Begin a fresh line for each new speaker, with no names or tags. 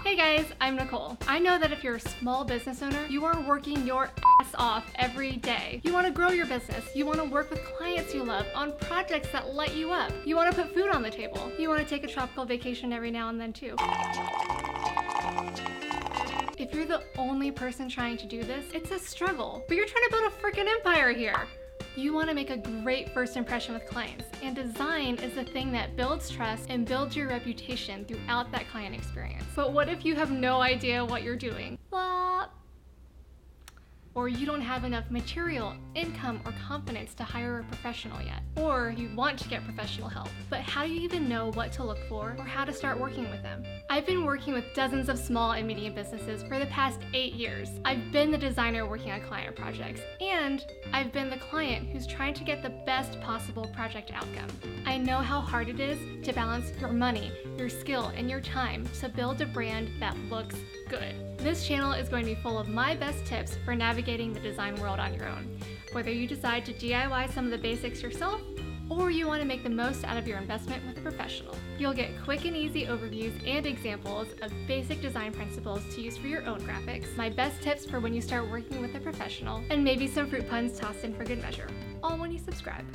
Hey guys, I'm Nicole. I know that if you're a small business owner, you are working your ass off every day. You want to grow your business. You want to work with clients you love on projects that light you up. You want to put food on the table. You want to take a tropical vacation every now and then too. If you're the only person trying to do this, it's a struggle. But you're trying to build a freaking empire here. You want to make a great first impression with clients, and design is the thing that builds trust and builds your reputation throughout that client experience. But what if you have no idea what you're doing? Blah. Or you don't have enough material, income, or confidence to hire a professional yet. Or you want to get professional help, but how do you even know what to look for or how to start working with them? I've been working with dozens of small and medium businesses for the past 8 years. I've been the designer working on client projects, and I've been the client who's trying to get the best possible project outcome. I know how hard it is to balance your money, your skill, and your time to build a brand that looks good. This channel is going to be full of my best tips for navigating the design world on your own. Whether you decide to DIY some of the basics yourself, or you want to make the most out of your investment with a professional. You'll get quick and easy overviews and examples of basic design principles to use for your own graphics, my best tips for when you start working with a professional, and maybe some fruit puns tossed in for good measure, all when you subscribe.